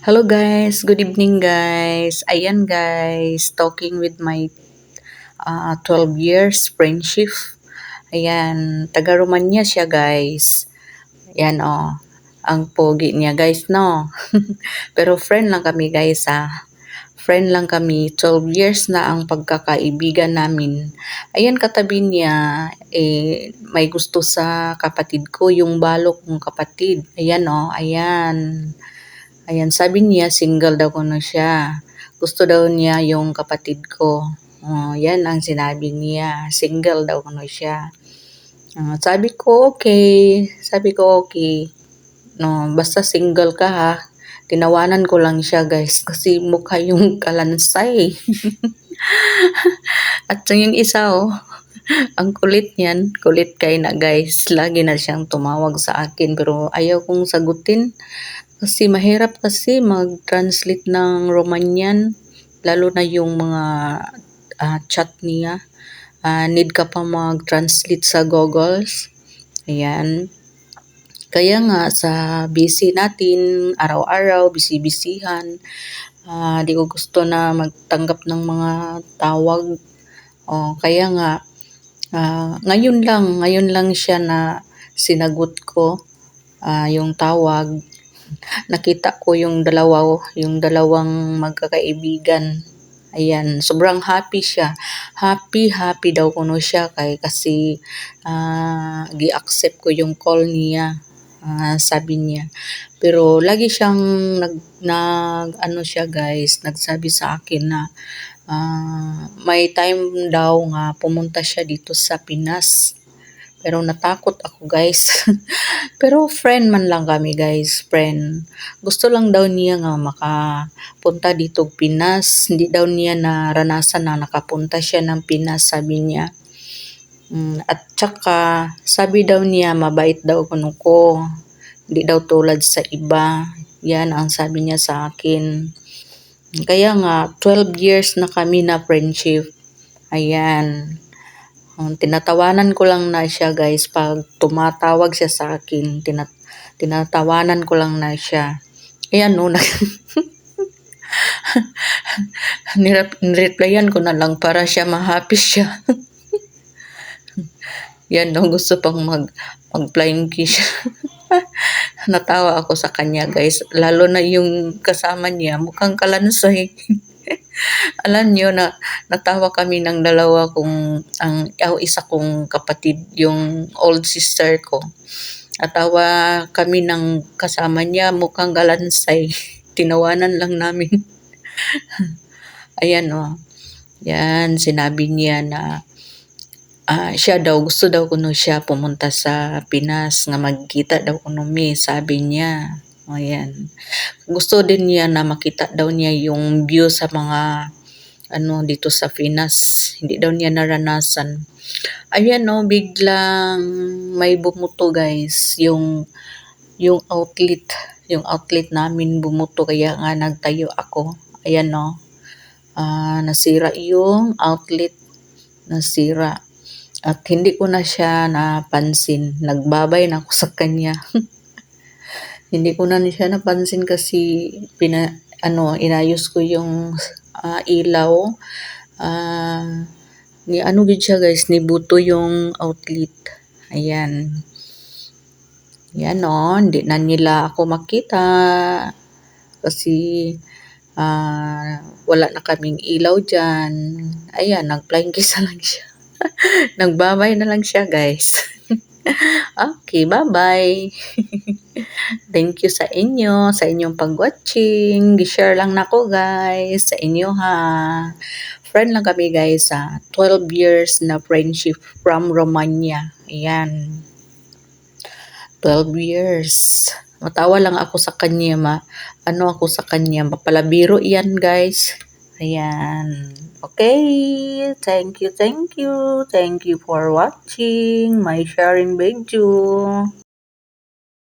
Hello guys, good evening guys. Ayan guys, talking with my 12 years friendship. Ayan, taga Romania siya guys. Ayan ang pogi niya guys no. Pero friend lang kami guys Friend lang kami, 12 years na ang pagkakaibigan namin. Ayan katabi niya, may gusto sa kapatid ko, yung balok kong kapatid. Ayan ayan. Ayan, sabi niya single daw kuno siya. Gusto daw niya yung kapatid ko. Oh, yan ang sinabi niya. Single daw kuno siya. Sabi ko okay. Sabi ko okay. No, basta single ka ha. Tinawanan ko lang siya guys kasi mukha yung kalansay. At yung isa ang kulit niyan, kulit kay na guys. Lagi na siyang tumawag sa akin pero ayaw kong sagutin. Kasi mahirap kasi mag-translate ng Romanian, lalo na yung mga chat niya. Need ka pa mag-translate sa Googles. Ayan. Kaya nga sa busy natin, araw-araw, busy-busyhan, di ko gusto na magtanggap ng mga tawag. Kaya nga, ngayon lang siya na sinagot ko yung tawag. Nakita ko yung dalawang magkakaibigan. Ayan, sobrang happy siya. Happy daw kuno siya kasi gi-accept ko yung call niya. Sabi niya. Pero lagi siyang ano siya guys, nagsabi sa akin na may time daw nga pumunta siya dito sa Pinas. Pero natakot ako guys. Pero friend man lang kami guys, friend. Gusto lang daw niya nga makapunta dito Pinas. Hindi daw niya naranasan na nakapunta siya ng Pinas, sabi niya. At saka, sabi daw niya mabait daw kuno ko. Hindi daw tulad sa iba. Yan ang sabi niya sa akin. Kaya nga, 12 years na kami na friendship. Ayan. Tinatawanan ko lang na siya guys pag tumatawag siya sa akin. Tinatawanan ko lang na siya. Ayan nireplyan ko na lang para siya ma-happy siya. Yan gusto pang mag-flying kiss. Natawa ako sa kanya guys. Lalo na yung kasama niya, mukhang kalansay. Alam niyo na natawa kami ng dalawa kung isa kong kapatid, yung old sister ko. Natawa kami ng kasama niya, mukhang galansay. Tinawanan lang namin. Ayan Yan, sinabi niya na siya daw, gusto daw kuno siya pumunta sa Pinas nga magkita daw kuno mi, sabi niya. Ayan. Gusto din niya na makita daw niya yung view sa mga dito sa Pinas. Hindi daw niya naranasan. Ayan biglang may bumuto guys. Yung outlet namin bumuto kaya nga nagtayo ako. Ayan nasira yung outlet. Nasira. At hindi ko na siya napansin. Nagbabay na ako sa kanya. Hindi ko na siya napansin kasi inayos ko yung ilaw. Gid siya guys, ni buto yung outlet. Ayan. Yan hindi na nila ako makita kasi wala na kaming ilaw dyan. Ayan, nag-flying kiss na lang siya. Nagbabay na lang siya guys. Okay, bye-bye. Thank you sa inyong pag-watching. Gi-share lang nako guys sa inyo ha. Friend lang kami guys 12 years na friendship from Romania. Ayan. 12 years. Matawa lang ako sa kanya ako sa kanya. Mapalabiro yan guys. Ayan. Okay. Thank you. Thank you for watching my sharing video.